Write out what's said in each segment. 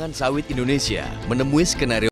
Perdagangan Sawit Indonesia menemui skenario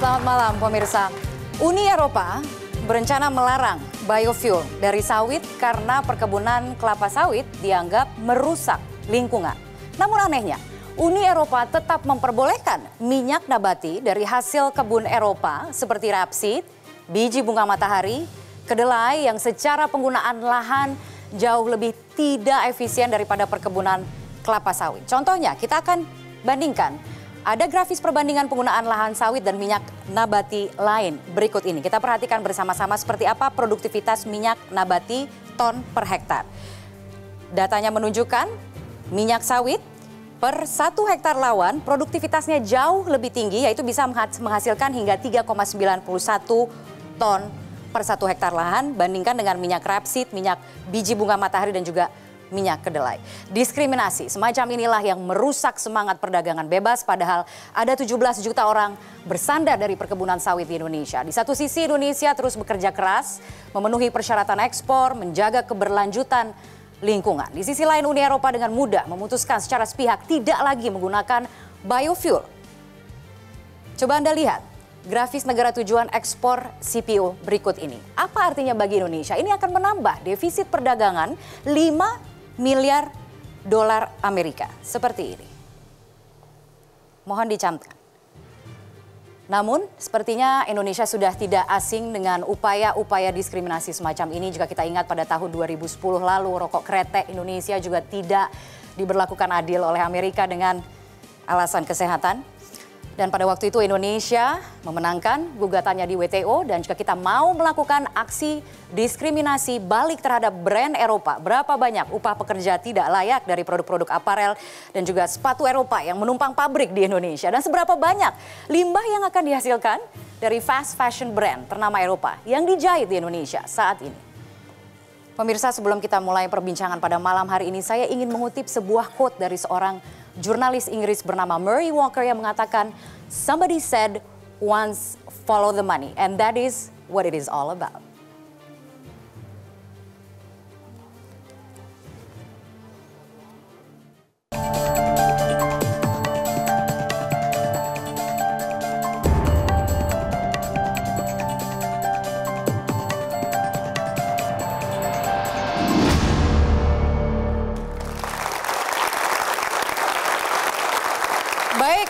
Selamat malam pemirsa. Uni Eropa berencana melarang biofuel dari sawit karena perkebunan kelapa sawit dianggap merusak lingkungan. Namun anehnya, Uni Eropa tetap memperbolehkan minyak nabati dari hasil kebun Eropa seperti rapeseed, biji bunga matahari, kedelai yang secara penggunaan lahan jauh lebih tidak efisien daripada perkebunan kelapa sawit. Contohnya, kita akan bandingkan. Ada grafis perbandingan penggunaan lahan sawit dan minyak nabati lain berikut ini. Kita perhatikan bersama-sama seperti apa produktivitas minyak nabati ton per hektar. Datanya menunjukkan minyak sawit per 1 hektar lawan produktivitasnya jauh lebih tinggi, yaitu bisa menghasilkan hingga 3,91 ton per 1 hektar lahan, bandingkan dengan minyak rapeseed, minyak biji bunga matahari dan juga minyak kedelai. Diskriminasi semacam inilah yang merusak semangat perdagangan bebas, padahal ada 17 juta orang bersandar dari perkebunan sawit di Indonesia. Di satu sisi Indonesia terus bekerja keras, memenuhi persyaratan ekspor, menjaga keberlanjutan lingkungan. Di sisi lain Uni Eropa dengan mudah memutuskan secara sepihak tidak lagi menggunakan biofuel. Coba Anda lihat grafis negara tujuan ekspor CPO berikut ini. Apa artinya bagi Indonesia? Ini akan menambah defisit perdagangan 5 miliar dolar Amerika. Seperti ini. Mohon dicatatkan. Namun sepertinya Indonesia sudah tidak asing dengan upaya-upaya diskriminasi semacam ini. Jika kita ingat pada tahun 2010 lalu rokok kretek Indonesia juga tidak diberlakukan adil oleh Amerika dengan alasan kesehatan. Dan pada waktu itu Indonesia memenangkan gugatannya di WTO, dan jika kita mau melakukan aksi diskriminasi balik terhadap brand Eropa, berapa banyak upah pekerja tidak layak dari produk-produk aparel dan juga sepatu Eropa yang menumpang pabrik di Indonesia, dan seberapa banyak limbah yang akan dihasilkan dari fast fashion brand ternama Eropa yang dijahit di Indonesia saat ini. Pemirsa, sebelum kita mulai perbincangan pada malam hari ini, saya ingin mengutip sebuah quote dari seorang jurnalis Inggris bernama Murray Walker yang mengatakan, "Somebody said once follow the money, and that is what it is all about." Baik,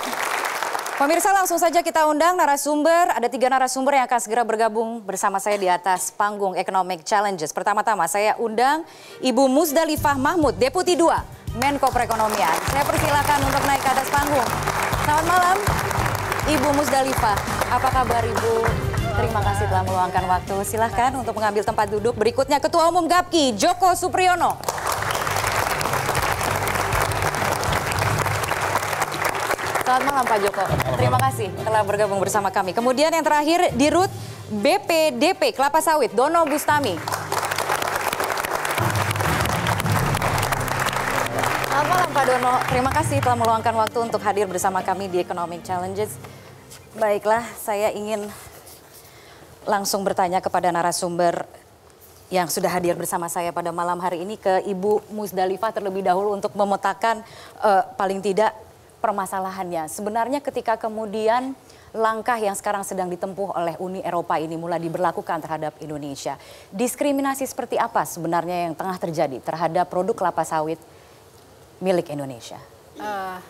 pemirsa, langsung saja kita undang narasumber. Ada 3 narasumber yang akan segera bergabung bersama saya di atas panggung Economic Challenges. Pertama-tama saya undang Ibu Musdalifah Mahmud, Deputi 2 Menko Perekonomian. Saya persilakan untuk naik ke atas panggung. Selamat malam, Ibu Musdalifah. Apa kabar Ibu? Terima kasih telah meluangkan waktu. Silahkan untuk mengambil tempat duduk. Berikutnya Ketua Umum GAPKI, Joko Supriyono. Selamat malam Pak Joko. Terima kasih telah bergabung bersama kami. Kemudian yang terakhir Dirut BPDP Kelapa Sawit, Dono Bustami. Selamat malam Pak Dono. Terima kasih telah meluangkan waktu untuk hadir bersama kami di Economic Challenges. Baiklah, saya ingin langsung bertanya kepada narasumber yang sudah hadir bersama saya pada malam hari ini, ke Ibu Musdalifah terlebih dahulu untuk memetakan paling tidak permasalahannya? Sebenarnya ketika kemudian langkah yang sekarang sedang ditempuh oleh Uni Eropa ini mulai diberlakukan terhadap Indonesia, diskriminasi seperti apa sebenarnya yang tengah terjadi terhadap produk kelapa sawit milik Indonesia?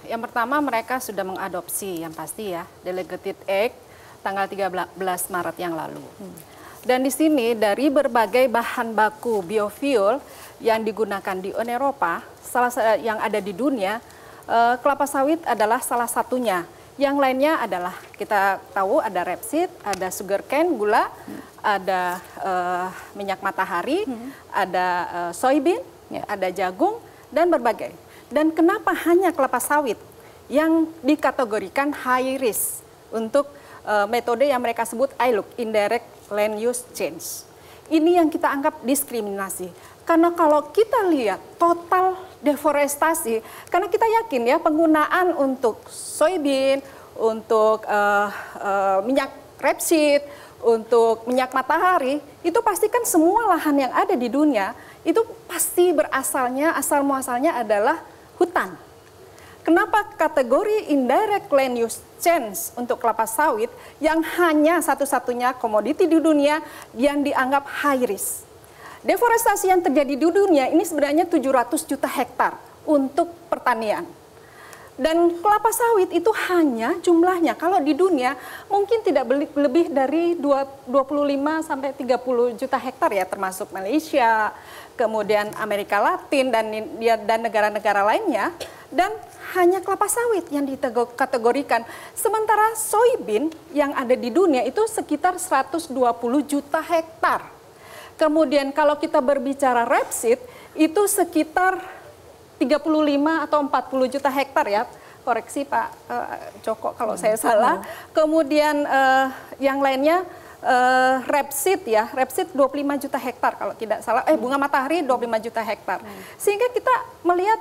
Yang pertama, mereka sudah mengadopsi yang pasti ya Delegated Act tanggal 13 Maret yang lalu. Dan di sini dari berbagai bahan baku biofuel yang digunakan di Uni Eropa, yang ada di dunia, kelapa sawit adalah salah satunya. Yang lainnya adalah kita tahu ada rapeseed, ada sugarcane, gula, ada minyak matahari, ada soybean, ada jagung, dan berbagai. Dan kenapa hanya kelapa sawit yang dikategorikan high risk untuk metode yang mereka sebut ILUC, Indirect Land Use Change. Ini yang kita anggap diskriminasi. Karena kalau kita lihat total deforestasi, karena kita yakin ya penggunaan untuk soybean, untuk minyak rapeseed, untuk minyak matahari, itu pasti kan semua lahan yang ada di dunia, itu pasti asal muasalnya adalah hutan. Kenapa kategori indirect land use change untuk kelapa sawit yang hanya satu-satunya komoditi di dunia yang dianggap high risk? Deforestasi yang terjadi di dunia ini sebenarnya 700 juta hektar untuk pertanian. Dan kelapa sawit itu hanya jumlahnya, kalau di dunia mungkin tidak lebih dari 25 sampai 30 juta hektar ya, termasuk Malaysia, kemudian Amerika Latin dan negara-negara lainnya. Dan hanya kelapa sawit yang dikategorikan. Sementara soybean yang ada di dunia itu sekitar 120 juta hektar. Kemudian kalau kita berbicara rapeseed itu sekitar 35 atau 40 juta hektar ya. Koreksi Pak Joko kalau saya salah. Kemudian yang lainnya rapeseed ya, rapeseed 25 juta hektar kalau tidak salah. Bunga matahari 25 juta hektar. Sehingga kita melihat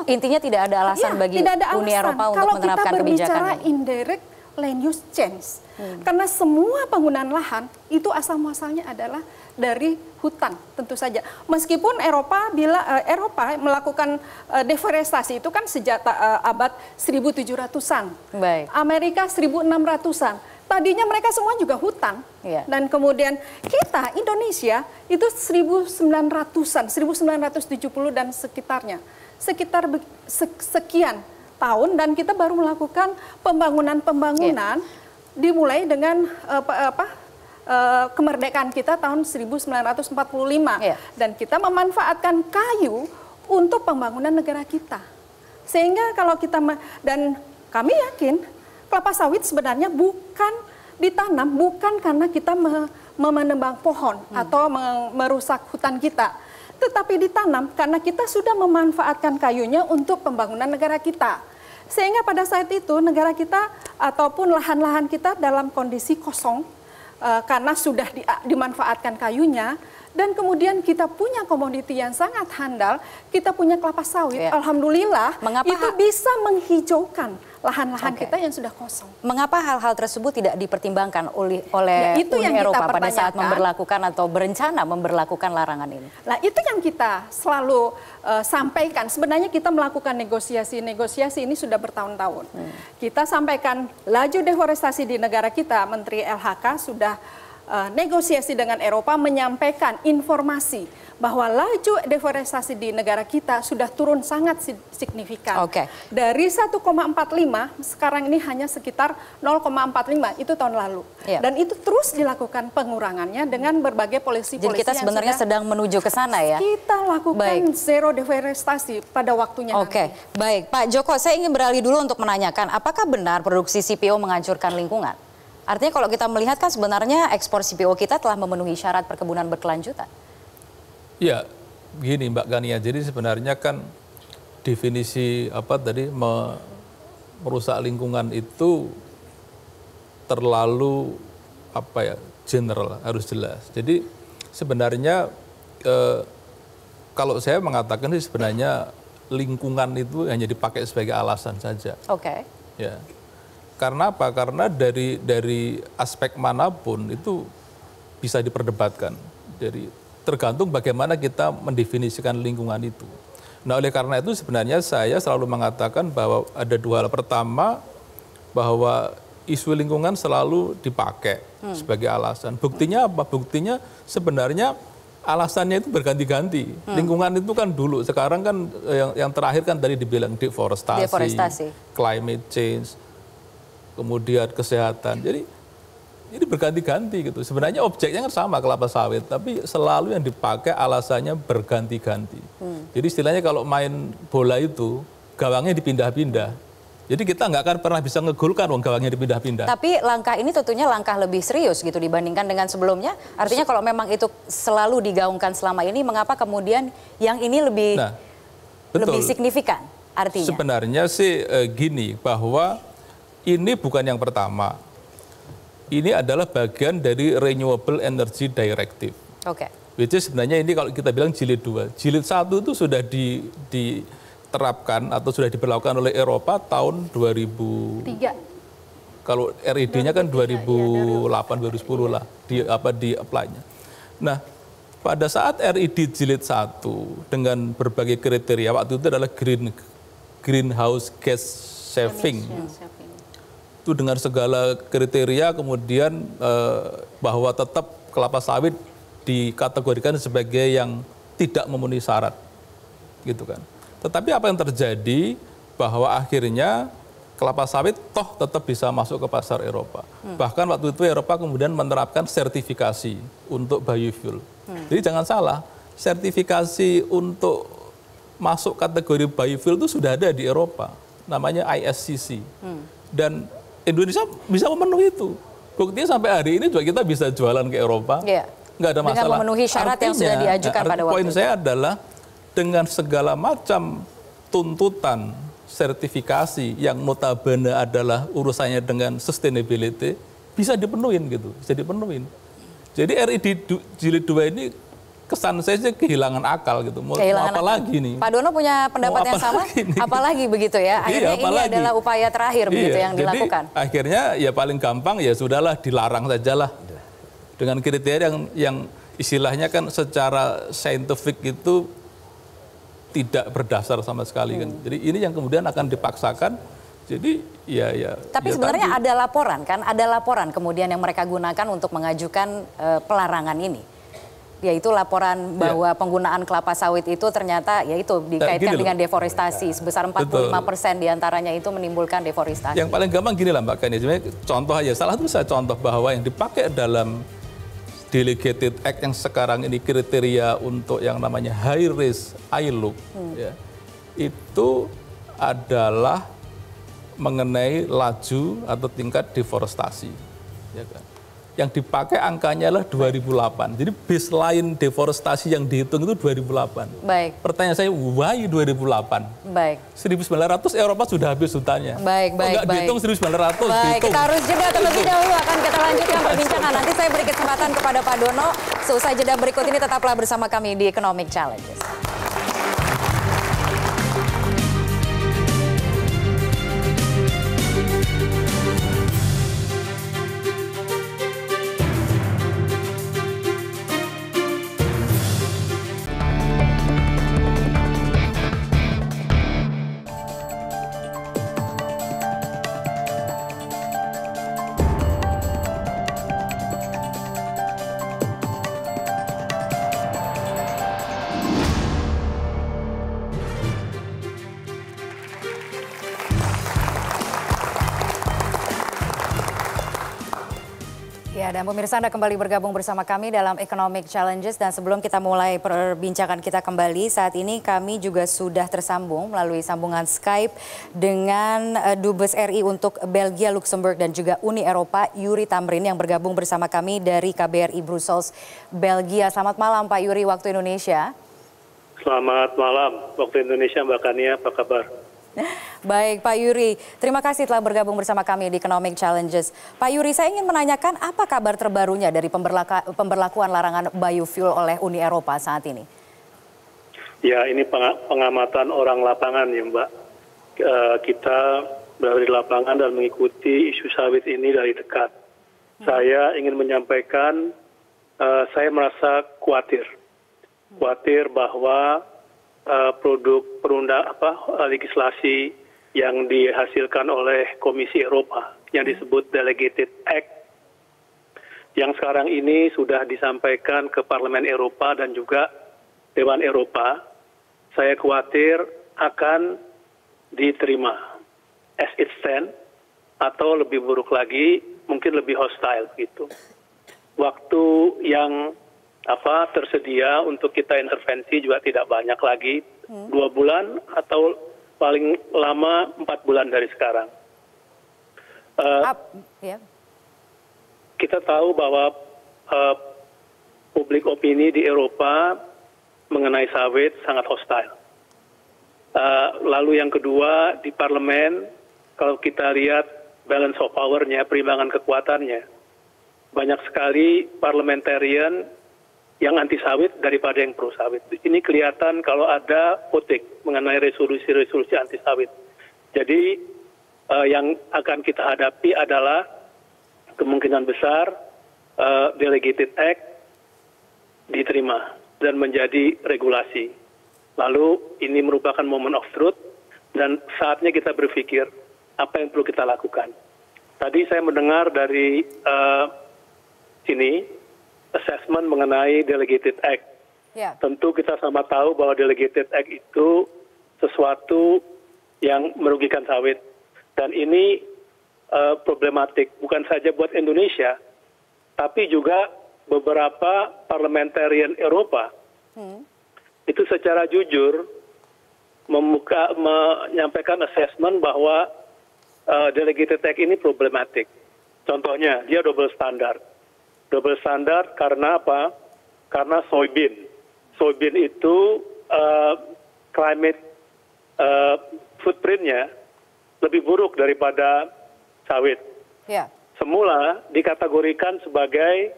intinya tidak ada alasan bagi Uni Eropa untuk menerapkan kebijakan ini. Kalau kita berbicara indirect land use change, karena semua penggunaan lahan itu asal muasalnya adalah dari hutan tentu saja. Meskipun Eropa melakukan deforestasi itu kan sejak abad 1700-an. Amerika 1600-an. Tadinya mereka semua juga hutan. Dan kemudian kita Indonesia itu 1900-an, 1970 dan sekitarnya. Sekitar sekian tahun dan kita baru melakukan pembangunan dimulai dengan kemerdekaan kita tahun 1945 dan kita memanfaatkan kayu untuk pembangunan negara kita. Sehingga kalau kita dan kami yakin kelapa sawit sebenarnya bukan ditanam bukan karena kita menebang pohon atau merusak hutan kita, tetapi ditanam karena kita sudah memanfaatkan kayunya untuk pembangunan negara kita. Sehingga pada saat itu negara kita ataupun lahan-lahan kita dalam kondisi kosong karena sudah dimanfaatkan kayunya, dan kemudian kita punya komoditi yang sangat handal, kita punya kelapa sawit, alhamdulillah itu bisa menghijaukan lahan-lahan kita yang sudah kosong. Mengapa hal-hal tersebut tidak dipertimbangkan oleh Uni Eropa pada saat memberlakukan atau berencana memberlakukan larangan ini? Nah, itu yang kita selalu sampaikan. Sebenarnya kita melakukan negosiasi ini sudah bertahun-tahun. Kita sampaikan laju deforestasi di negara kita, Menteri LHK sudah negosiasi dengan Eropa menyampaikan informasi bahwa laju deforestasi di negara kita sudah turun sangat signifikan. Dari 1,45 sekarang ini hanya sekitar 0,45 itu tahun lalu. Dan itu terus dilakukan pengurangannya dengan berbagai polisi-polisi. Jadi kita sebenarnya sedang menuju ke sana ya. Kita lakukan zero deforestasi pada waktunya. Baik, Pak Joko, saya ingin beralih dulu untuk menanyakan apakah benar produksi CPO menghancurkan lingkungan? Artinya kalau kita melihat kan sebenarnya ekspor CPO kita telah memenuhi syarat perkebunan berkelanjutan. Ya, begini Mbak Gania, jadi sebenarnya kan definisi merusak lingkungan itu terlalu general, harus jelas. Jadi sebenarnya kalau saya mengatakan sih sebenarnya lingkungan itu hanya dipakai sebagai alasan saja. Ya. Karena apa? Karena dari aspek manapun itu bisa diperdebatkan. Tergantung bagaimana kita mendefinisikan lingkungan itu. Nah, oleh karena itu sebenarnya saya selalu mengatakan bahwa ada dua hal. Pertama, bahwa isu lingkungan selalu dipakai sebagai alasan. Buktinya apa? Buktinya sebenarnya alasannya itu berganti-ganti. Lingkungan itu kan dulu, sekarang kan yang terakhir kan tadi dibilang deforestasi, climate change, kemudian kesehatan. Jadi ini berganti-ganti gitu. Sebenarnya objeknya kan sama, kelapa sawit, tapi selalu yang dipakai alasannya berganti-ganti. Jadi istilahnya kalau main bola itu gawangnya dipindah-pindah. Jadi kita nggak akan pernah bisa ngegolkan wong gawangnya dipindah-pindah. Tapi langkah ini tentunya langkah lebih serius gitu dibandingkan dengan sebelumnya. Artinya kalau memang itu selalu digaungkan selama ini, mengapa kemudian yang ini lebih signifikan artinya? Sebenarnya sih gini, bahwa ini bukan yang pertama. Ini adalah bagian dari Renewable Energy Directive. Oke. Which is sebenarnya ini kalau kita bilang jilid 2. Jilid 1 itu sudah diterapkan atau sudah diberlakukan oleh Eropa tahun 2003. Kalau RED-nya kan 2008-2010 lah di apply-nya. Nah, pada saat RED jilid 1 dengan berbagai kriteria, waktu itu adalah greenhouse gas saving. Itu dengan segala kriteria, kemudian bahwa tetap kelapa sawit dikategorikan sebagai yang tidak memenuhi syarat, gitu kan. Tetapi apa yang terjadi bahwa akhirnya kelapa sawit toh tetap bisa masuk ke pasar Eropa. Bahkan waktu itu Eropa kemudian menerapkan sertifikasi untuk biofuel. Jadi jangan salah, sertifikasi untuk masuk kategori biofuel itu sudah ada di Eropa, namanya ISCC. Dan Indonesia bisa memenuhi itu. Buktinya sampai hari ini juga kita bisa jualan ke Eropa, nggak ada masalah. Dengan memenuhi syarat yang sudah diajukan pada waktu itu. Poin saya adalah dengan segala macam tuntutan sertifikasi yang notabene adalah urusannya dengan sustainability bisa dipenuhin gitu, bisa dipenuhin. Jadi RED jilid 2 ini kesan saya sih kehilangan akal gitu. Mau apa lagi nih? Pak Dono punya pendapat yang sama? Apalagi begitu ya? Akhirnya ini adalah upaya terakhir begitu yang dilakukan. Jadi akhirnya ya paling gampang ya sudahlah dilarang sajalah. Dengan kriteria yang istilahnya kan secara saintifik itu tidak berdasar sama sekali kan. Jadi ini yang kemudian akan dipaksakan. Jadi ya. Tapi sebenarnya ada laporan kan? Ada laporan kemudian yang mereka gunakan untuk mengajukan pelarangan ini. Yaitu laporan bahwa penggunaan kelapa sawit itu ternyata yaitu dikaitkan dengan deforestasi sebesar 45% diantaranya itu menimbulkan deforestasi. Yang paling gampang gini lah Mbak Kani, contoh aja, salah satu saya contoh bahwa yang dipakai dalam Delegated Act yang sekarang ini kriteria untuk yang namanya high risk ILUC itu adalah mengenai laju atau tingkat deforestasi. Ya kan? Yang dipakai angkanya adalah 2008. Jadi baseline deforestasi yang dihitung itu 2008. Baik. Pertanyaan saya, why 2008? Baik. 1900 Eropa sudah habis hutannya. Baik. Enggak dihitung 1900. Baik, kita harus jeda terlebih dahulu. Akan kita lanjutkan perbincangan. Nanti saya beri kesempatan kepada Pak Dono. Seusai jeda berikut ini tetaplah bersama kami di Economic Challenges. Dan pemirsa, Anda kembali bergabung bersama kami dalam Economic Challenges. Dan sebelum kita mulai perbincangan kita kembali, saat ini kami juga sudah tersambung melalui sambungan Skype dengan Dubes RI untuk Belgia, Luxembourg, dan juga Uni Eropa, Yuri Tamrin, yang bergabung bersama kami dari KBRI Brussels, Belgia. Selamat malam Pak Yuri, waktu Indonesia. Selamat malam, waktu Indonesia Mbak Kania, apa kabar? Baik Pak Yuri, terima kasih telah bergabung bersama kami di Economic Challenges. Pak Yuri, saya ingin menanyakan apa kabar terbarunya dari pemberlakuan larangan biofuel oleh Uni Eropa saat ini? Ya, ini pengamatan orang lapangan ya Mbak. Kita berada di lapangan dan mengikuti isu sawit ini dari dekat. Saya ingin menyampaikan, saya merasa khawatir bahwa produk legislasi yang dihasilkan oleh Komisi Eropa yang disebut Delegated Act, yang sekarang ini sudah disampaikan ke Parlemen Eropa dan juga Dewan Eropa. Saya khawatir akan diterima as it stand, atau lebih buruk lagi, mungkin lebih hostile gitu. Waktu yang tersedia untuk kita intervensi juga tidak banyak lagi, 2 bulan atau paling lama 4 bulan dari sekarang. Kita tahu bahwa publik opini di Eropa mengenai sawit sangat hostile. Lalu yang kedua, di parlemen, kalau kita lihat balance of power-nya, perimbangan kekuatannya, banyak sekali parliamentarian yang anti sawit daripada yang pro sawit. Ini kelihatan kalau ada voting mengenai resolusi-resolusi anti sawit. Jadi yang akan kita hadapi adalah kemungkinan besar Delegated Act diterima dan menjadi regulasi. Lalu ini merupakan moment of truth dan saatnya kita berpikir apa yang perlu kita lakukan. Tadi saya mendengar dari sini assessment mengenai Delegated Act. Yeah. Tentu kita sama tahu bahwa Delegated Act itu sesuatu yang merugikan sawit. Dan ini problematik bukan saja buat Indonesia, tapi juga beberapa parliamentarian Eropa. Itu secara jujur menyampaikan assessment bahwa Delegated Act ini problematik. Contohnya, dia double standard. Double standard karena apa? Karena soybean. Soybean itu climate footprint-nya lebih buruk daripada sawit. Yeah. Semula dikategorikan sebagai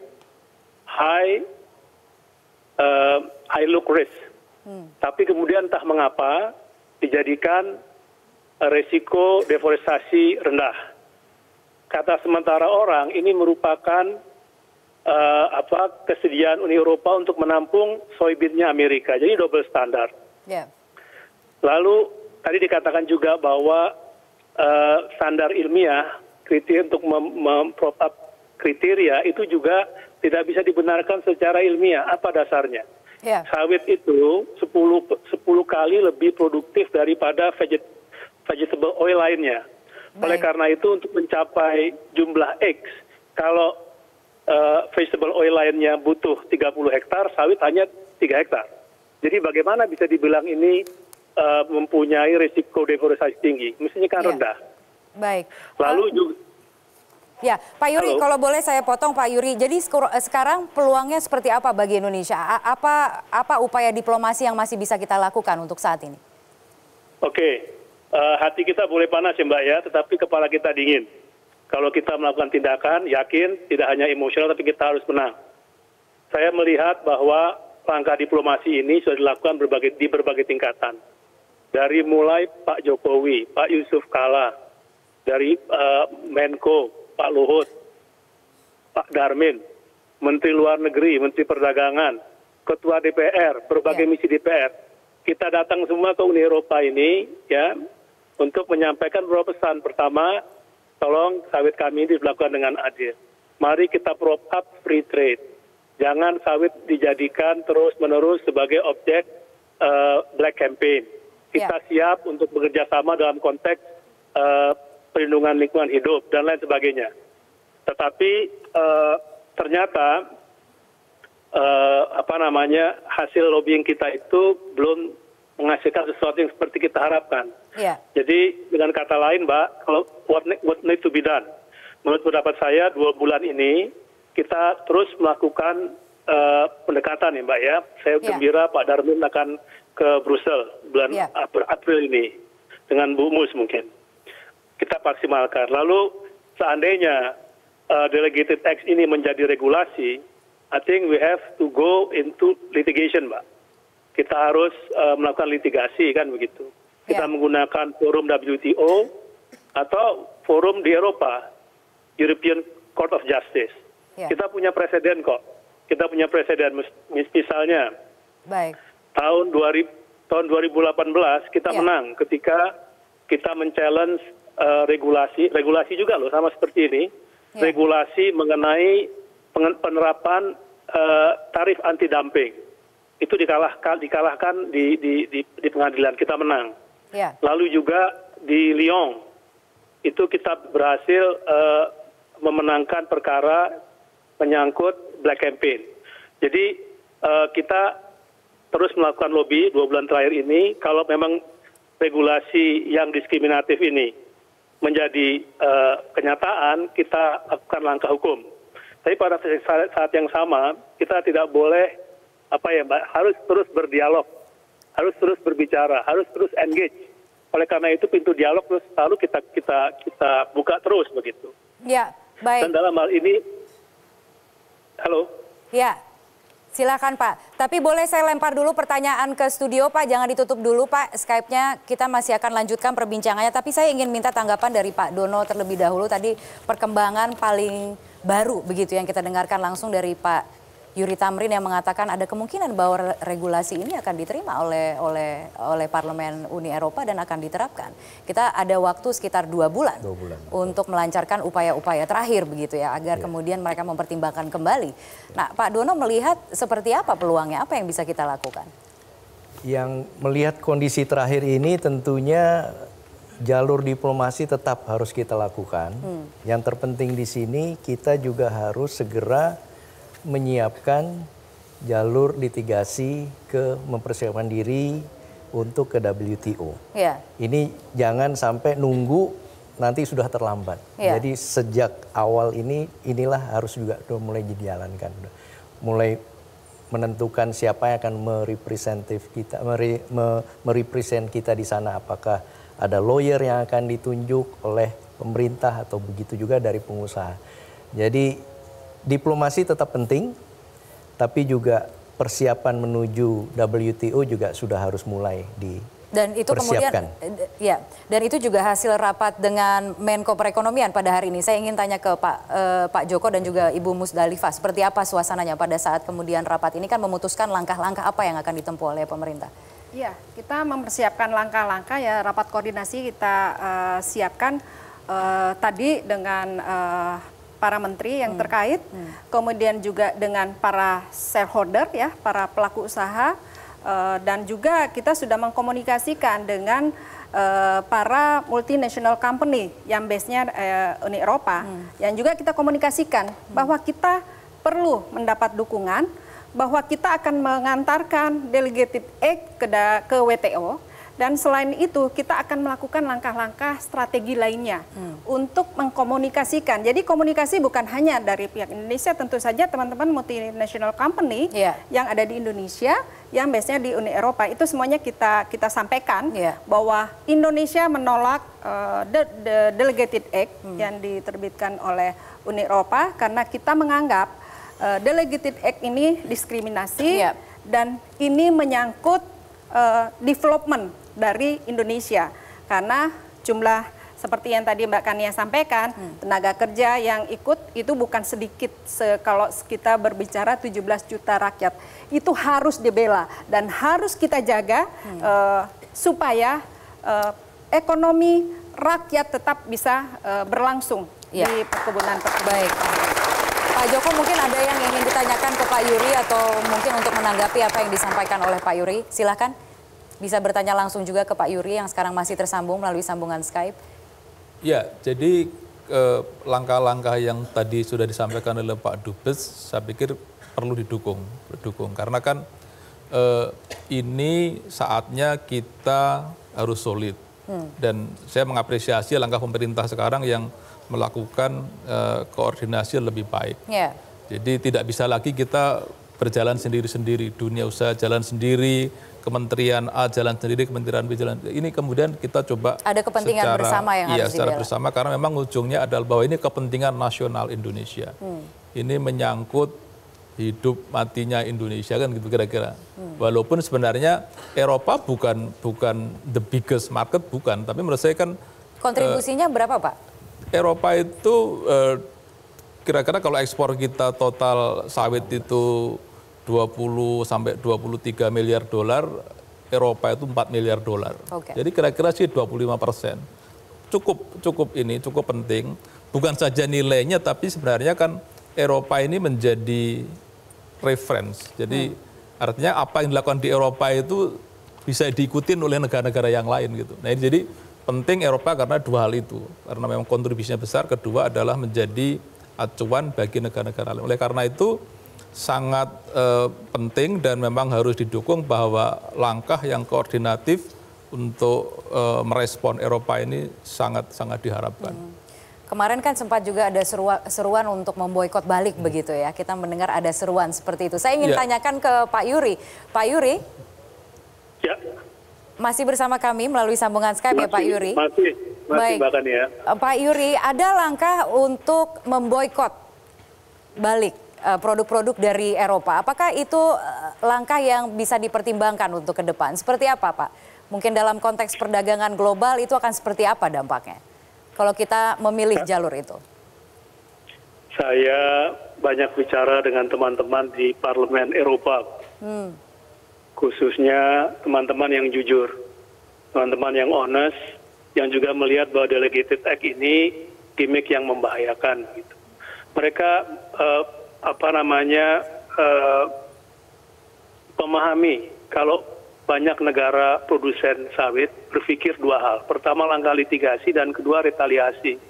high look risk. Tapi kemudian entah mengapa dijadikan resiko deforestasi rendah. Kata sementara orang ini merupakan kesediaan Uni Eropa untuk menampung soybean-nya Amerika. Jadi double standar. Yeah. Lalu tadi dikatakan juga bahwa standar ilmiah, kriteria untuk prop up kriteria itu juga tidak bisa dibenarkan secara ilmiah. Apa dasarnya? Yeah. Sawit itu 10 kali lebih produktif daripada vegetable oil lainnya. Oleh karena itu untuk mencapai jumlah X, kalau vegetable oil lainnya butuh 30 hektar, sawit hanya 3 hektar. Jadi bagaimana bisa dibilang ini mempunyai risiko deforestasi tinggi? Mestinya kan rendah. Baik. Lalu juga ya, Pak Yuri, kalau boleh saya potong Pak Yuri. Jadi sekarang peluangnya seperti apa bagi Indonesia? Apa upaya diplomasi yang masih bisa kita lakukan untuk saat ini? Oke, hati kita boleh panas ya Mbak ya, tetapi kepala kita dingin. Kalau kita melakukan tindakan, yakin tidak hanya emosional tapi kita harus menang. Saya melihat bahwa langkah diplomasi ini sudah dilakukan di berbagai tingkatan. Dari mulai Pak Jokowi, Pak Yusuf Kalla, dari Menko, Pak Luhut, Pak Darmin, Menteri Luar Negeri, Menteri Perdagangan, Ketua DPR, berbagai misi DPR. Kita datang semua ke Uni Eropa ini ya untuk menyampaikan beberapa pesan. Pertama, tolong sawit kami ini dilakukan dengan adil. Mari kita prop up free trade. Jangan sawit dijadikan terus-menerus sebagai objek black campaign. Kita siap untuk bekerja sama dalam konteks perlindungan lingkungan hidup dan lain sebagainya. Tetapi ternyata hasil lobbying kita itu belum menghasilkan sesuatu yang seperti kita harapkan. Yeah. Jadi dengan kata lain, Mbak, kalau what need to be done, menurut pendapat saya 2 bulan ini kita terus melakukan pendekatan ya Mbak ya. Saya gembira Pak Darmin akan ke Brussel bulan April ini dengan Bu Mus mungkin. Kita maksimalkan. Lalu seandainya Delegated Act ini menjadi regulasi, I think we have to go into litigation, Mbak. Kita harus melakukan litigasi kan begitu. Kita menggunakan forum WTO atau forum di Eropa, European Court of Justice. Kita punya presiden kok. Kita punya presiden misalnya tahun tahun 2018 kita menang ketika kita men-challenge regulasi juga loh, sama seperti ini, regulasi mengenai penerapan tarif anti dumping. Itu dikalahkan di pengadilan, kita menang. Lalu juga di Lyon itu kita berhasil memenangkan perkara menyangkut black campaign. Jadi kita terus melakukan lobby 2 bulan terakhir ini, kalau memang regulasi yang diskriminatif ini menjadi kenyataan, kita lakukan langkah hukum. Tapi pada saat yang sama, kita tidak boleh harus terus berdialog, harus terus berbicara, harus terus engage. Oleh karena itu pintu dialog terus selalu kita buka terus begitu. Ya, baik. Dan dalam hal ini, halo. Ya. Silakan Pak, tapi boleh saya lempar dulu pertanyaan ke studio Pak, jangan ditutup dulu Pak, Skype-nya kita masih akan lanjutkan perbincangannya, tapi saya ingin minta tanggapan dari Pak Dono terlebih dahulu, tadi perkembangan paling baru begitu yang kita dengarkan langsung dari Pak Yuri Tamrin yang mengatakan ada kemungkinan bahwa regulasi ini akan diterima oleh Parlemen Uni Eropa dan akan diterapkan. Kita ada waktu sekitar 2 bulan untuk melancarkan upaya-upaya terakhir begitu ya, agar kemudian mereka mempertimbangkan kembali. Nah, Pak Dono melihat seperti apa peluangnya, apa yang bisa kita lakukan? Yang melihat kondisi terakhir ini tentunya jalur diplomasi tetap harus kita lakukan. Yang terpenting di sini kita juga harus segera menyiapkan jalur litigasi mempersiapkan diri untuk ke WTO. Ini jangan sampai nunggu nanti sudah terlambat. Jadi sejak awal inilah harus juga mulai dijalankan. Mulai menentukan siapa yang akan merepresent kita di sana. Apakah ada lawyer yang akan ditunjuk oleh pemerintah atau begitu juga dari pengusaha. Jadi diplomasi tetap penting, tapi juga persiapan menuju WTO juga sudah harus mulai dan itu kemudian, dan itu juga hasil rapat dengan Menko Perekonomian pada hari ini. Saya ingin tanya ke Pak Joko dan juga Ibu Musdalifah, seperti apa suasananya pada saat kemudian rapat ini kan memutuskan langkah-langkah apa yang akan ditempuh oleh pemerintah? Iya, kita mempersiapkan langkah-langkah ya, rapat koordinasi kita siapkan tadi dengan para menteri yang terkait, kemudian juga dengan para shareholder ya, para pelaku usaha, dan juga kita sudah mengkomunikasikan dengan para multinational company yang base-nya Uni Eropa, yang juga kita komunikasikan bahwa kita perlu mendapat dukungan, bahwa kita akan mengantarkan delegated act ke WTO. Dan selain itu kita akan melakukan langkah-langkah strategi lainnya untuk mengkomunikasikan. Jadi komunikasi bukan hanya dari pihak Indonesia, tentu saja teman-teman multinational company yang ada di Indonesia, yang biasanya di Uni Eropa, itu semuanya kita sampaikan bahwa Indonesia menolak the Delegated Act yang diterbitkan oleh Uni Eropa karena kita menganggap Delegated Act ini diskriminasi dan ini menyangkut development dari Indonesia, karena jumlah seperti yang tadi Mbak Kania sampaikan, tenaga kerja yang ikut itu bukan sedikit. Kalau kita berbicara 17 juta rakyat, itu harus dibela dan harus kita jaga supaya ekonomi rakyat tetap bisa berlangsung di perkebunan. Baik. Pak Joko, mungkin ada yang ingin ditanyakan ke Pak Yuri atau mungkin untuk menanggapi apa yang disampaikan oleh Pak Yuri, silakan. Bisa bertanya langsung juga ke Pak Yuri yang sekarang masih tersambung melalui sambungan Skype. Ya, jadi langkah-langkah yang tadi sudah disampaikan oleh Pak Dubes, saya pikir perlu didukung. Karena kan ini saatnya kita harus solid. Dan saya mengapresiasi langkah pemerintah sekarang yang melakukan koordinasi lebih baik. Jadi tidak bisa lagi kita berjalan sendiri-sendiri, dunia usaha jalan sendiri, Kementerian A jalan sendiri, Kementerian B jalan. Ini kemudian kita coba ada kepentingan bersama yang harus secara bersama, karena memang ujungnya adalah bahwa ini kepentingan nasional Indonesia. Ini menyangkut hidup matinya Indonesia kan gitu kira-kira. Walaupun sebenarnya Eropa bukan the biggest market, bukan, tapi menurut saya kan kontribusinya berapa, Pak? Eropa itu kira-kira kalau ekspor kita total sawit itu 20 sampai 23 miliar dolar, Eropa itu 4 miliar dolar. Jadi kira-kira sih 25%. Cukup penting. Bukan saja nilainya, tapi sebenarnya kan Eropa ini menjadi reference. Jadi artinya apa yang dilakukan di Eropa itu bisa diikutin oleh negara-negara yang lain gitu. Nah, jadi penting Eropa karena dua hal itu. Karena memang kontribusinya besar, kedua adalah menjadi acuan bagi negara-negara lain. Oleh karena itu sangat penting dan memang harus didukung bahwa langkah yang koordinatif untuk merespon Eropa ini sangat diharapkan. Kemarin kan sempat juga ada seruan untuk memboikot balik begitu ya. Kita mendengar ada seruan seperti itu. Saya ingin tanyakan ke Pak Yuri. Pak Yuri? Ya. Masih bersama kami melalui sambungan Skype ya Pak Yuri? Masih baik. Bahkan ya. Pak Yuri, ada langkah untuk memboikot balik produk-produk dari Eropa. Apakah itu langkah yang bisa dipertimbangkan untuk ke depan? Seperti apa Pak? Mungkin dalam konteks perdagangan global itu akan seperti apa dampaknya? Kalau kita memilih jalur itu. Saya banyak bicara dengan teman-teman di Parlemen Eropa. Khususnya teman-teman yang jujur, teman-teman yang honest, yang juga melihat bahwa Delegated Act ini gimmick yang membahayakan. Gitu. Mereka memahami kalau banyak negara produsen sawit berpikir dua hal. Pertama langkah litigasi dan kedua retaliasi.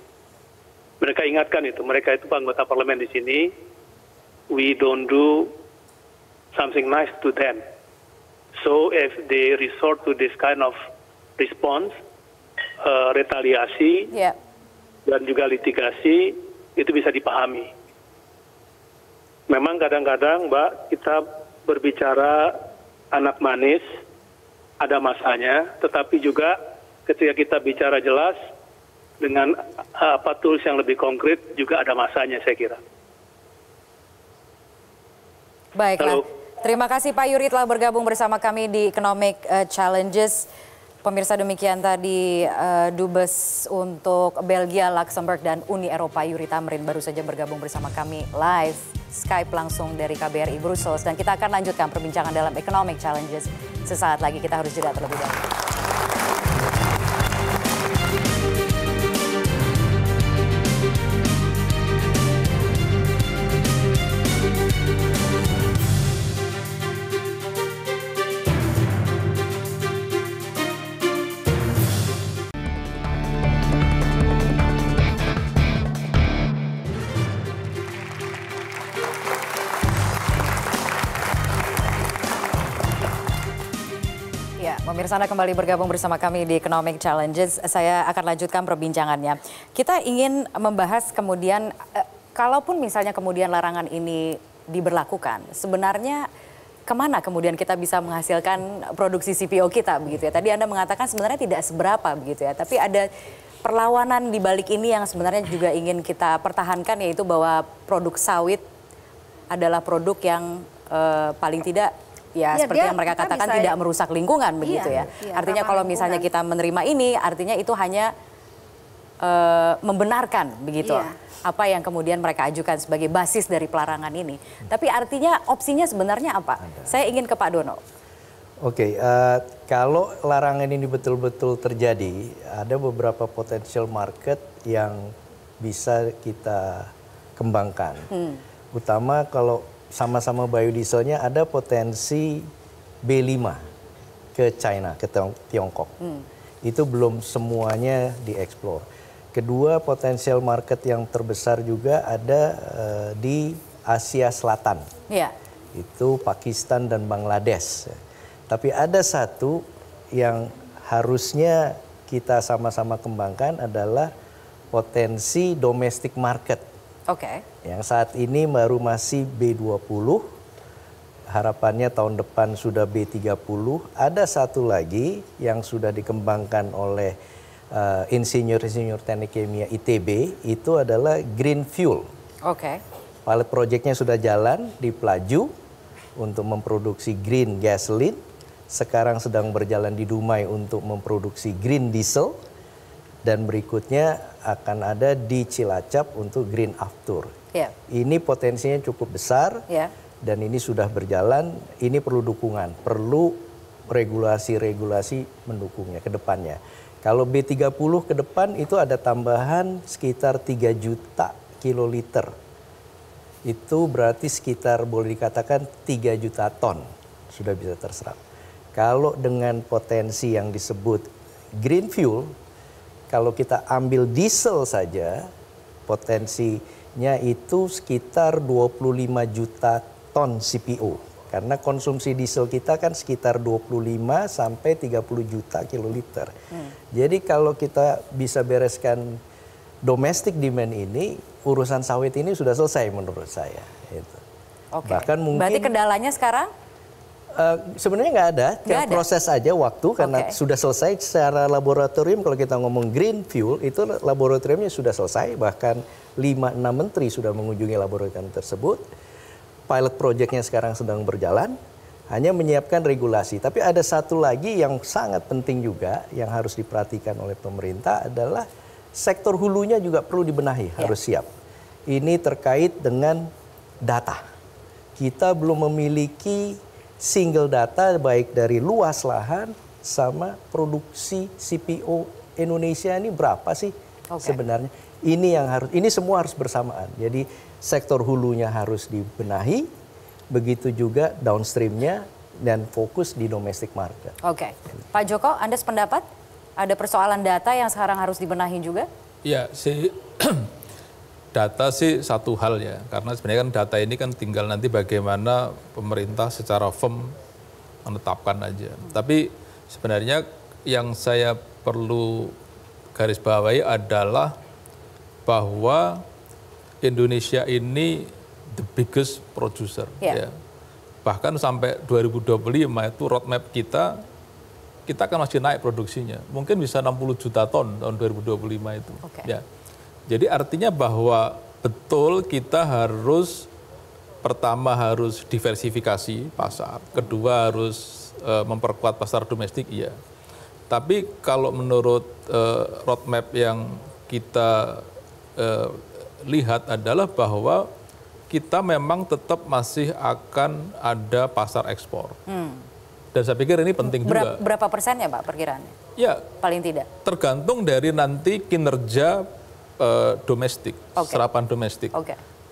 Mereka ingatkan itu, mereka itu anggota parlemen di sini. We don't do something nice to them. So if they resort to this kind of response, retaliasi dan juga litigasi, itu bisa dipahami. Memang kadang-kadang Mbak, kita berbicara anak manis, ada masanya, tetapi juga ketika kita bicara jelas dengan tools yang lebih konkret juga ada masanya saya kira. Baiklah, terima kasih Pak Yuri telah bergabung bersama kami di Economic Challenges. Pemirsa demikian tadi Dubes untuk Belgia, Luxembourg dan Uni Eropa Yuri Tamrin baru saja bergabung bersama kami live Skype langsung dari KBRI Brussels. Dan kita akan lanjutkan perbincangan dalam Economic Challenges. Sesaat lagi kita harus jeda terlebih dahulu. Pemirsa Anda kembali bergabung bersama kami di Economic Challenges. Saya akan lanjutkan perbincangannya. Kita ingin membahas kemudian, kalaupun misalnya kemudian larangan ini diberlakukan, sebenarnya kemana kemudian kita bisa menghasilkan produksi CPO kita begitu ya? Tadi Anda mengatakan sebenarnya tidak seberapa begitu ya, tapi ada perlawanan di balik ini yang sebenarnya juga ingin kita pertahankan, yaitu bahwa produk sawit adalah produk yang paling tidak seperti yang mereka katakan tidak merusak lingkungan begitu ya. Artinya kalau misalnya kita menerima ini, artinya itu hanya membenarkan begitu apa yang kemudian mereka ajukan sebagai basis dari pelarangan ini. Tapi artinya opsinya sebenarnya apa? Saya ingin ke Pak Dono. Oke, kalau larangan ini betul-betul terjadi, ada beberapa potensial market yang bisa kita kembangkan. Utama kalau sama-sama biodieselnya ada potensi B5 ke China, ke Tiongkok. Itu belum semuanya dieksplor. Kedua, potensial market yang terbesar juga ada di Asia Selatan. Itu Pakistan dan Bangladesh. Tapi ada satu yang harusnya kita sama-sama kembangkan adalah potensi domestic market. Yang saat ini baru masih B20, harapannya tahun depan sudah B30. Ada satu lagi yang sudah dikembangkan oleh insinyur-insinyur teknik kimia ITB, itu adalah green fuel. Pilot projectnya sudah jalan di Pelaju untuk memproduksi green gasoline. Sekarang sedang berjalan di Dumai untuk memproduksi green diesel. Dan berikutnya akan ada di Cilacap untuk Green Aftur. Ini potensinya cukup besar dan ini sudah berjalan. Ini perlu dukungan, perlu regulasi-regulasi mendukungnya ke depannya. Kalau B30 ke depan itu ada tambahan sekitar 3 juta kiloliter. Itu berarti sekitar boleh dikatakan 3 juta ton sudah bisa terserap. Kalau dengan potensi yang disebut green fuel, kalau kita ambil diesel saja, potensinya itu sekitar 25 juta ton CPO. Karena konsumsi diesel kita kan sekitar 25 sampai 30 juta kiloliter. Jadi kalau kita bisa bereskan domestic demand ini, urusan sawit ini sudah selesai menurut saya. Gitu. Bahkan mungkin. Berarti kendalanya sekarang? Sebenarnya nggak ada, proses aja waktu karena sudah selesai secara laboratorium. Kalau kita ngomong green fuel itu laboratoriumnya sudah selesai, bahkan 5-6 menteri sudah mengunjungi laboratorium tersebut. Pilot projectnya sekarang sedang berjalan, hanya menyiapkan regulasi. Tapi ada satu lagi yang sangat penting juga yang harus diperhatikan oleh pemerintah adalah sektor hulunya juga perlu dibenahi, harus siap. Ini terkait dengan data. Kita belum memiliki single data baik dari luas lahan sama produksi CPO Indonesia ini berapa sih sebenarnya. Ini semua harus bersamaan. Jadi sektor hulunya harus dibenahi, begitu juga downstreamnya dan fokus di domestic market. Pak Joko, Anda sependapat? Ada persoalan data yang sekarang harus dibenahi juga? Ya, data sih satu hal ya, karena sebenarnya kan data ini kan tinggal nanti bagaimana pemerintah secara firm menetapkan aja. Tapi sebenarnya yang saya perlu garis bawahi adalah bahwa Indonesia ini the biggest producer. Ya. Bahkan sampai 2025 itu roadmap kita kan masih naik produksinya. Mungkin bisa 60 juta ton tahun 2025 itu. Ya. Jadi artinya bahwa betul kita harus pertama harus diversifikasi pasar, kedua harus memperkuat pasar domestik, iya. Tapi kalau menurut roadmap yang kita lihat adalah bahwa kita memang tetap masih akan ada pasar ekspor. Dan saya pikir ini penting juga. Berapa persennya Pak perkiraannya? Ya, paling tidak. Tergantung dari nanti kinerja domestik, serapan domestik.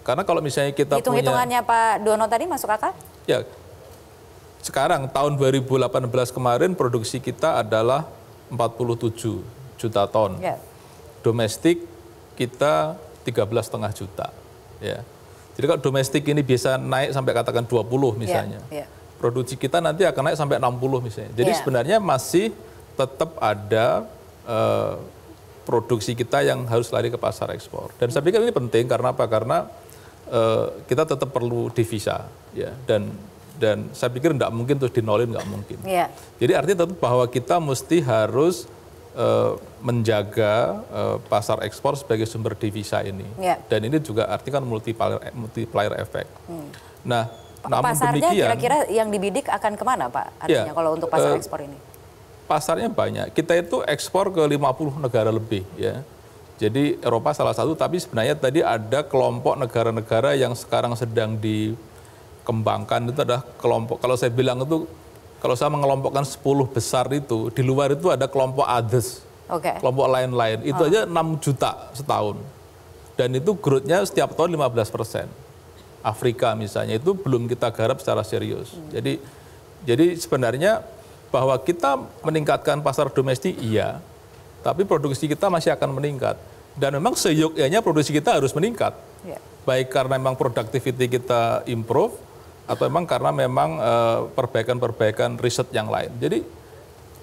Karena kalau misalnya kita hitungannya Pak Dono tadi masuk akal? Ya, sekarang tahun 2018 kemarin produksi kita adalah 47 juta ton. Domestik kita 13,5 juta. Ya. Jadi kalau domestik ini bisa naik sampai katakan 20 misalnya. Produksi kita nanti akan naik sampai 60 misalnya. Jadi sebenarnya masih tetap ada produksi kita yang harus lari ke pasar ekspor. Dan saya pikir ini penting karena apa? Karena kita tetap perlu devisa, ya. Dan saya pikir tidak mungkin terus dinolin, nggak mungkin. Jadi artinya tetap bahwa kita mesti harus menjaga pasar ekspor sebagai sumber devisa ini. Dan ini juga artinya kan multiplier effect. Nah, namun pasarnya demikian, kira-kira yang dibidik akan kemana Pak? Artinya kalau untuk pasar ekspor ini? Pasarnya banyak. Kita itu ekspor ke 50 negara lebih, ya. Jadi Eropa salah satu, tapi sebenarnya tadi ada kelompok negara-negara yang sekarang sedang dikembangkan. Itu adalah kelompok, kalau saya bilang itu, kalau saya mengelompokkan 10 besar itu, di luar itu ada kelompok others, kelompok lain-lain. Itu aja 6 juta setahun. Dan itu growth-nya setiap tahun 15%. Afrika misalnya, itu belum kita garap secara serius. Jadi sebenarnya bahwa kita meningkatkan pasar domestik, iya, tapi produksi kita masih akan meningkat. Dan memang seyogyanya produksi kita harus meningkat. Baik karena memang productivity kita improve, atau memang karena memang perbaikan-perbaikan riset yang lain. Jadi,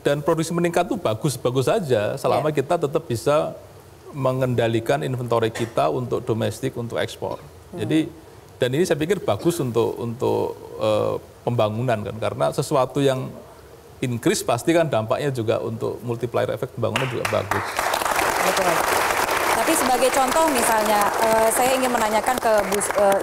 dan produksi meningkat itu bagus-bagus saja selama kita tetap bisa mengendalikan inventory kita untuk domestik, untuk ekspor. Jadi, dan ini saya pikir bagus untuk pembangunan kan, karena sesuatu yang increase pasti kan dampaknya juga untuk multiplier effect pembangunan juga bagus. Betul. Tapi sebagai contoh misalnya, saya ingin menanyakan ke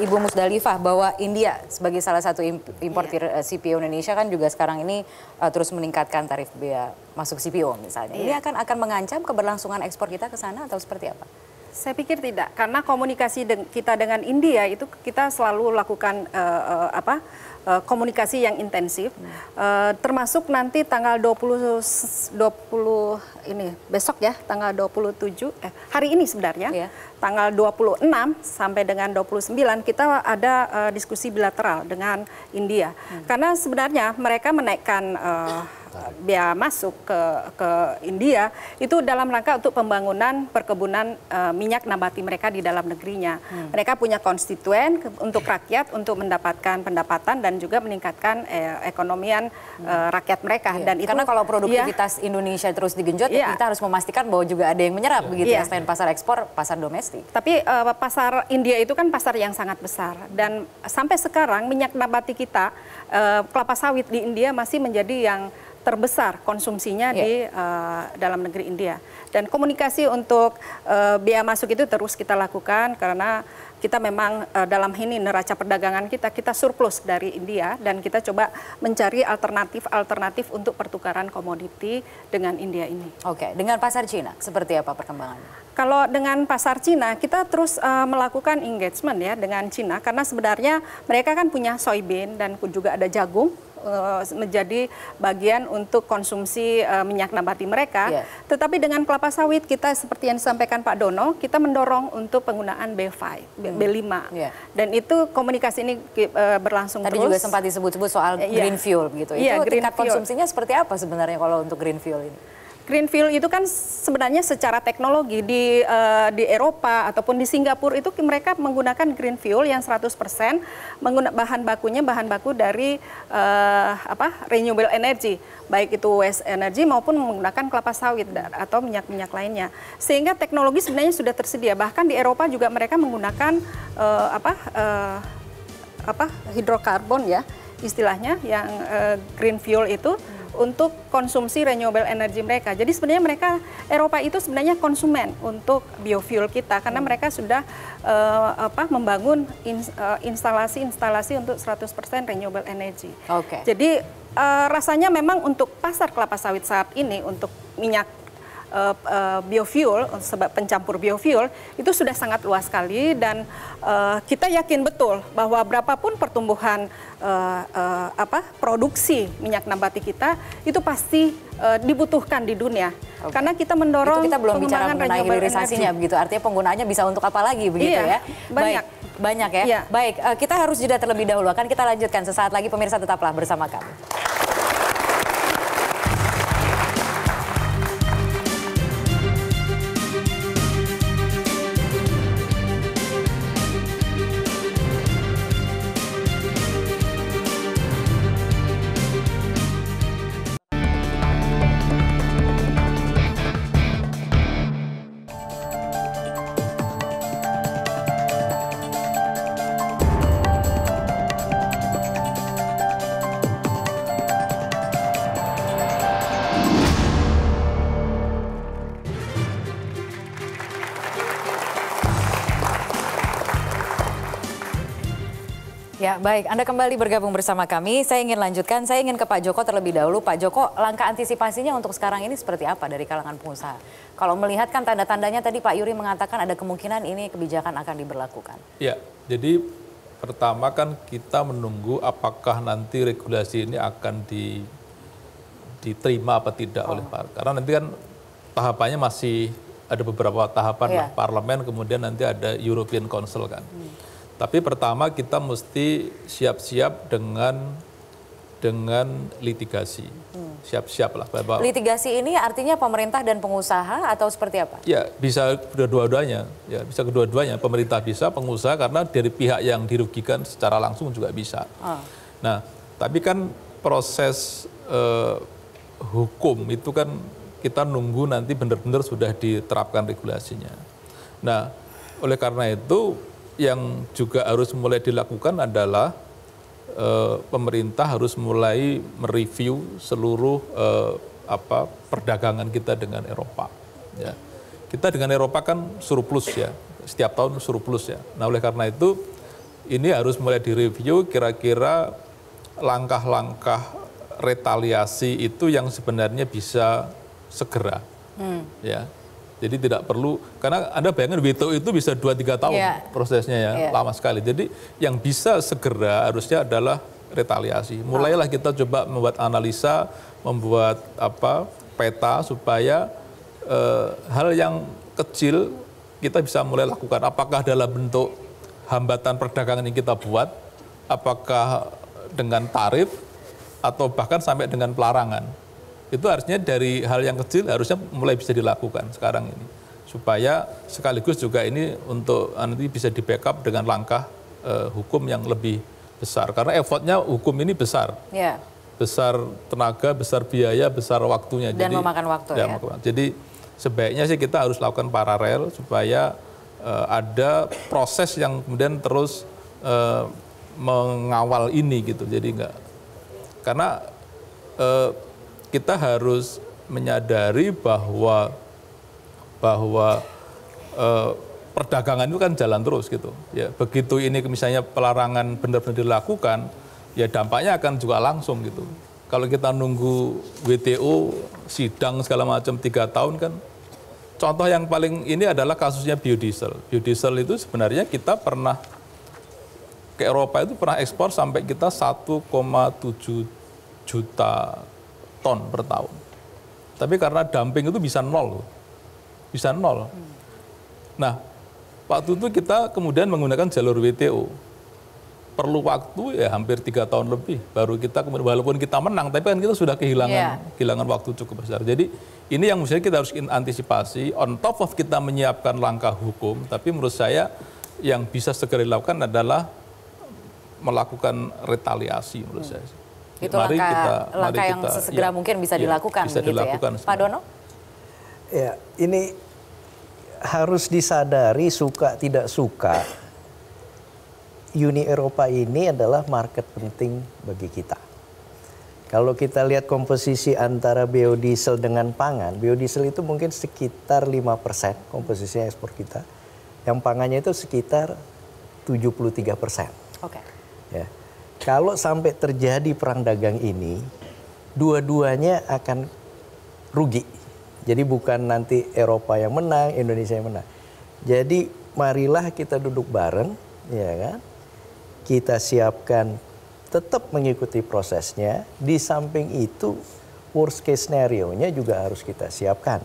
Ibu Musdalifah bahwa India sebagai salah satu importir CPO Indonesia kan juga sekarang ini terus meningkatkan tarif bea masuk CPO misalnya. Ini akan mengancam keberlangsungan ekspor kita ke sana atau seperti apa? Saya pikir tidak, karena komunikasi kita dengan India itu kita selalu lakukan komunikasi yang intensif, termasuk nanti tanggal 20 ini besok ya, tanggal 27 hari ini sebenarnya, tanggal 26 sampai dengan 29 kita ada diskusi bilateral dengan India, karena sebenarnya mereka menaikkan biaya masuk ke India itu dalam rangka untuk pembangunan perkebunan minyak nabati mereka di dalam negerinya. Mereka punya konstituen untuk rakyat untuk mendapatkan pendapatan dan juga meningkatkan ekonomian rakyat mereka. Dan itu, karena kalau produktivitas Indonesia terus digenjot, kita harus memastikan bahwa juga ada yang menyerap begitu ya, selain pasar ekspor, pasar domestik. Tapi pasar India itu kan pasar yang sangat besar, dan sampai sekarang minyak nabati kita, kelapa sawit di India masih menjadi yang terbesar konsumsinya di dalam negeri India. Dan komunikasi untuk biaya masuk itu terus kita lakukan karena kita memang dalam ini neraca perdagangan kita surplus dari India, dan kita coba mencari alternatif untuk pertukaran komoditi dengan India ini. Oke, dengan pasar Cina seperti apa perkembangannya? Kalau dengan pasar Cina, kita terus melakukan engagement ya dengan Cina, karena sebenarnya mereka kan punya soybean dan juga ada jagung, menjadi bagian untuk konsumsi minyak nabati mereka. Tetapi dengan kelapa sawit kita seperti yang disampaikan Pak Dono, kita mendorong untuk penggunaan B5, B5. Dan itu komunikasi ini berlangsung terus. Tadi juga sempat disebut-sebut soal green fuel begitu. Itu tingkat konsumsinya seperti apa sebenarnya kalau untuk green fuel ini? Green fuel itu kan sebenarnya secara teknologi di Eropa ataupun di Singapura itu mereka menggunakan green fuel yang 100% bahan baku dari renewable energy, baik itu waste energy maupun menggunakan kelapa sawit atau minyak-minyak lainnya. Sehingga teknologi sebenarnya sudah tersedia. Bahkan di Eropa juga mereka menggunakan hidrokarbon ya istilahnya, yang green fuel itu untuk konsumsi renewable energy mereka. Jadi sebenarnya Eropa itu sebenarnya konsumen untuk biofuel kita, karena mereka sudah membangun instalasi untuk 100% renewable energy. Jadi rasanya memang untuk pasar kelapa sawit saat ini untuk minyak biofuel, sebab pencampur biofuel itu sudah sangat luas sekali, dan kita yakin betul bahwa berapapun pertumbuhan produksi minyak nabati kita itu pasti dibutuhkan di dunia. Karena kita mendorong itu kita belum bicara mengenai hilirisasinya begitu, artinya penggunaannya bisa untuk apa lagi begitu ya? Banyak ya. Baik, kita harus jeda terlebih dahulu, akan kita lanjutkan sesaat lagi, pemirsa tetaplah bersama kami. Ya, baik. Anda kembali bergabung bersama kami. Saya ingin lanjutkan, saya ingin ke Pak Joko terlebih dahulu. Pak Joko, langkah antisipasinya untuk sekarang ini seperti apa dari kalangan pengusaha? Kalau melihat kan tanda-tandanya tadi Pak Yuri mengatakan ada kemungkinan ini kebijakan akan diberlakukan. Ya, jadi pertama kan kita menunggu apakah nanti regulasi ini akan diterima apa tidak oleh Parlemen. Karena nanti kan tahapannya masih ada beberapa tahapan lah, Parlemen, kemudian nanti ada European Council kan. Tapi pertama kita mesti siap-siap dengan litigasi. Siap-siap lah. Litigasi ini artinya pemerintah dan pengusaha atau seperti apa? Ya, bisa kedua-duanya. Ya, bisa kedua-duanya. Pemerintah bisa, pengusaha, karena dari pihak yang dirugikan secara langsung juga bisa. Nah, tapi kan proses hukum itu kan kita nunggu nanti benar-benar sudah diterapkan regulasinya. Nah, oleh karena itu yang juga harus mulai dilakukan adalah pemerintah harus mulai mereview seluruh perdagangan kita dengan Eropa. Ya. Kita dengan Eropa kan surplus ya, setiap tahun surplus ya. Nah, oleh karena itu ini harus mulai direview kira-kira langkah-langkah retaliasi itu yang sebenarnya bisa segera. Ya. Jadi tidak perlu, karena Anda bayangkan WTO itu bisa 2-3 tahun prosesnya ya, lama sekali. Jadi yang bisa segera harusnya adalah retaliasi. Mulailah kita coba membuat analisa, membuat peta supaya hal yang kecil kita bisa mulai lakukan. Apakah dalam bentuk hambatan perdagangan yang kita buat, apakah dengan tarif, atau bahkan sampai dengan pelarangan. Itu artinya dari hal yang kecil harusnya mulai bisa dilakukan sekarang ini. Supaya sekaligus juga ini untuk nanti bisa di-backup dengan langkah hukum yang lebih besar. Karena effortnya hukum ini besar. Yeah. Besar tenaga, besar biaya, besar waktunya. Dan memakan waktu ya. Jadi sebaiknya sih kita harus lakukan paralel supaya ada proses yang kemudian terus mengawal ini gitu. Jadi enggak. Karena kita harus menyadari bahwa perdagangan itu kan jalan terus gitu. Ya, begitu ini misalnya pelarangan benar-benar dilakukan, ya dampaknya akan juga langsung gitu. Kalau kita nunggu WTO sidang segala macam 3 tahun kan, contoh yang paling ini adalah kasusnya biodiesel. Biodiesel itu sebenarnya kita pernah ke Eropa itu pernah ekspor sampai kita 1,7 juta ton per tahun. Tapi karena dumping itu bisa nol. Bisa nol. Nah, waktu itu kita kemudian menggunakan jalur WTO. Perlu waktu ya hampir 3 tahun lebih. Baru kita, walaupun kita menang, tapi kan kita sudah kehilangan waktu cukup besar. Jadi ini yang mestinya kita harus antisipasi. On top of kita menyiapkan langkah hukum, tapi menurut saya yang bisa segera dilakukan adalah melakukan retaliasi menurut saya. Itu langkah yang sesegera mungkin bisa dilakukan, bisa gitu dilakukan, ya. Pak Dono? Ya, ini harus disadari suka tidak suka, Uni Eropa ini adalah market penting bagi kita. Kalau kita lihat komposisi antara biodiesel dengan pangan, biodiesel itu mungkin sekitar 5% komposisi ekspor kita. Yang pangannya itu sekitar 73%. Oke. Ya. Kalau sampai terjadi perang dagang ini, dua-duanya akan rugi. Jadi bukan nanti Eropa yang menang, Indonesia yang menang. Jadi marilah kita duduk bareng, ya kan? Kita siapkan, tetap mengikuti prosesnya. Di samping itu, worst case scenario-nya juga harus kita siapkan.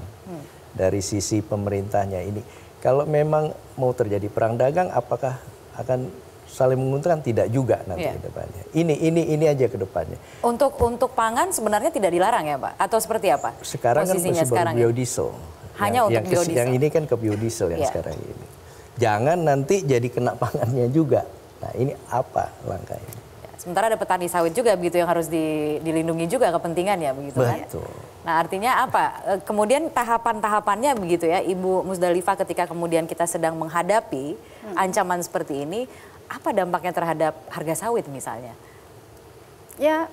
Dari sisi pemerintahnya ini. Kalau memang mau terjadi perang dagang, apakah akan saling menguntungkan? Tidak juga nanti ke depannya. Ini aja ke depannya. Untuk pangan sebenarnya tidak dilarang ya Pak? Atau seperti apa? Sekarang kan masih baru biodiesel. Hanya untuk biodiesel? Yang ini kan ke biodiesel yang sekarang ini. Jangan nanti jadi kena pangannya juga. Nah ini apa langkahnya? Sementara ada petani sawit juga begitu yang harus dilindungi juga kepentingannya begitu kan? Betul. Nah artinya apa? Kemudian tahapan-tahapannya begitu ya Ibu Musdalifah ketika kemudian kita sedang menghadapi ancaman seperti ini, apa dampaknya terhadap harga sawit misalnya? Ya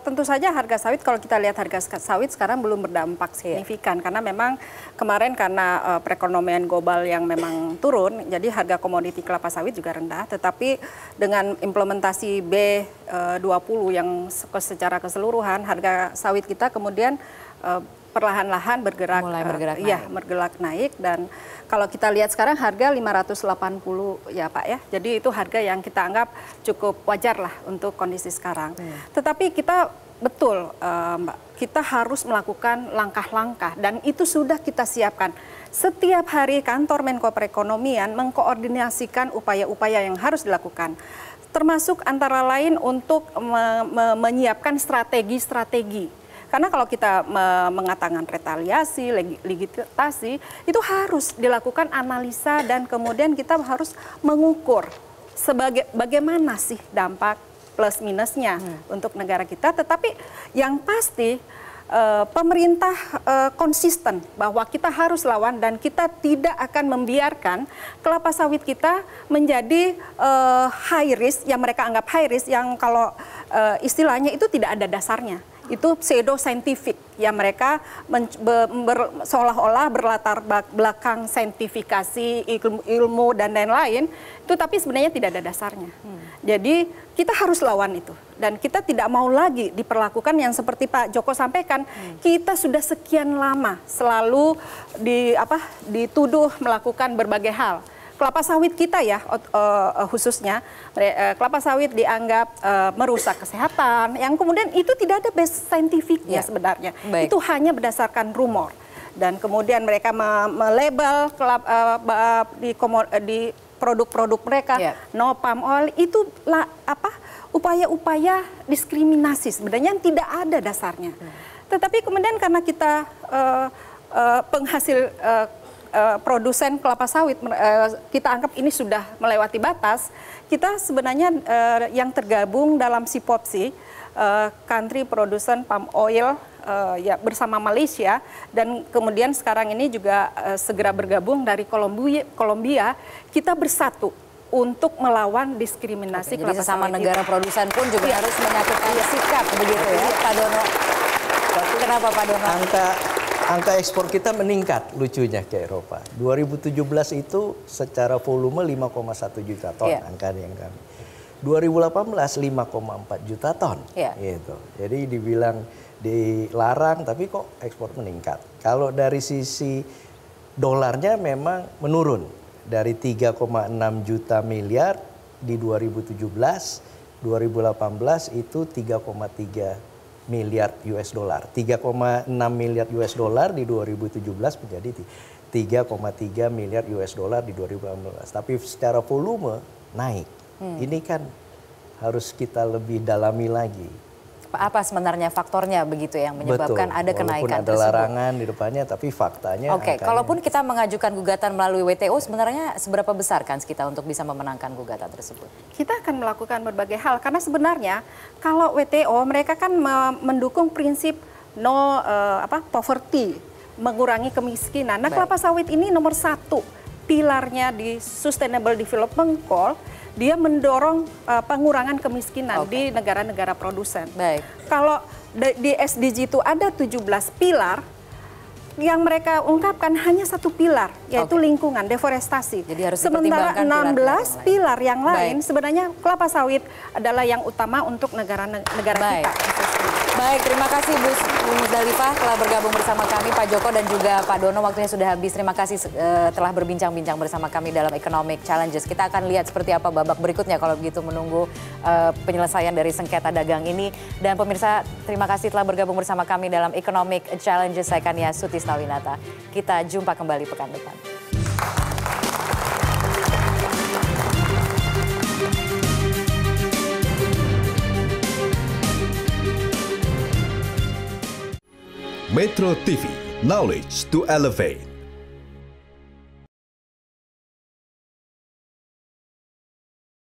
tentu saja harga sawit, kalau kita lihat harga sawit sekarang belum berdampak signifikan. Karena memang kemarin karena perekonomian global yang memang turun, jadi harga komoditi kelapa sawit juga rendah. Tetapi dengan implementasi B20 yang secara keseluruhan, harga sawit kita kemudian perlahan-lahan bergerak naik. Dan kalau kita lihat sekarang harga 580 ya Pak ya. Jadi itu harga yang kita anggap cukup wajar lah untuk kondisi sekarang. Tetapi kita betul Mbak, kita harus melakukan langkah-langkah dan itu sudah kita siapkan. Setiap hari kantor Menko Perekonomian mengkoordinasikan upaya-upaya yang harus dilakukan. Termasuk antara lain untuk menyiapkan strategi-strategi. Karena kalau kita mengatakan retaliasi, legitimasi, itu harus dilakukan analisa dan kemudian kita harus mengukur bagaimana sih dampak plus minusnya untuk negara kita. Tetapi yang pasti pemerintah konsisten bahwa kita harus lawan dan kita tidak akan membiarkan kelapa sawit kita menjadi high risk, yang mereka anggap high risk, yang kalau istilahnya itu tidak ada dasarnya. Itu pseudo scientific yang mereka seolah-olah berlatar belakang saintifikasi ilmu dan lain-lain itu, tapi sebenarnya tidak ada dasarnya. Jadi kita harus lawan itu dan kita tidak mau lagi diperlakukan yang seperti Pak Joko sampaikan. Kita sudah sekian lama selalu dituduh melakukan berbagai hal. kelapa sawit kita ya khususnya kelapa sawit dianggap merusak kesehatan, yang kemudian itu tidak ada base saintifiknya sebenarnya. Baik. Itu hanya berdasarkan rumor. Dan kemudian mereka melabel di produk-produk mereka no palm oil, itu upaya-upaya diskriminasi sebenarnya yang tidak ada dasarnya. Tetapi kemudian karena kita penghasil produsen kelapa sawit, kita anggap ini sudah melewati batas, kita sebenarnya yang tergabung dalam SIPOPSI, Country Producer Palm Oil, ya bersama Malaysia, dan kemudian sekarang ini juga segera bergabung dari Kolombia, kita bersatu untuk melawan diskriminasi kelapa sawit. Jadi sesama negara produsen pun juga harus menyatukan sikap, begitu ya, Pak Dono. Kenapa Pak Dono? Angka ekspor kita meningkat lucunya ke Eropa. 2017 itu secara volume 5,1 juta ton angka yang kami. 2018 5,4 juta ton. Gitu. Jadi dibilang dilarang tapi kok ekspor meningkat. Kalau dari sisi dolarnya memang menurun dari 3,6 juta miliar di 2017, 2018 itu 3,3 miliar US dollar. 3,6 miliar US dollar di 2017 menjadi 3,3 miliar US dollar di 2018. Tapi secara volume naik. Ini kan harus kita lebih dalami lagi. Apa sebenarnya faktornya begitu yang menyebabkan ada kenaikan tersebut? Walaupun ada larangan di depannya, tapi faktanya. Oke, kalaupun kita mengajukan gugatan melalui WTO, sebenarnya seberapa besar kans kita untuk bisa memenangkan gugatan tersebut? Kita akan melakukan berbagai hal, karena sebenarnya kalau WTO mereka kan mendukung prinsip no poverty, mengurangi kemiskinan. Nah, kelapa sawit ini nomor 1 pilarnya di Sustainable Development Goal. Dia mendorong pengurangan kemiskinan di negara-negara produsen. Baik. Kalau di SDG itu ada 17 pilar, yang mereka ungkapkan hanya 1 pilar, yaitu lingkungan, deforestasi. Jadi harus sementara 16 pilar yang lain sebenarnya kelapa sawit adalah yang utama untuk negara-negara kita. Baik, terima kasih Bu Musdalifah telah bergabung bersama kami, Pak Joko dan juga Pak Dono. Waktunya sudah habis. Terima kasih telah berbincang-bincang bersama kami dalam Economic Challenges. Kita akan lihat seperti apa babak berikutnya kalau begitu menunggu penyelesaian dari sengketa dagang ini. Dan pemirsa, terima kasih telah bergabung bersama kami dalam Economic Challenges. Saya Kania Sutisnawinata. Kita jumpa kembali pekan depan. Metro TV, knowledge to elevate.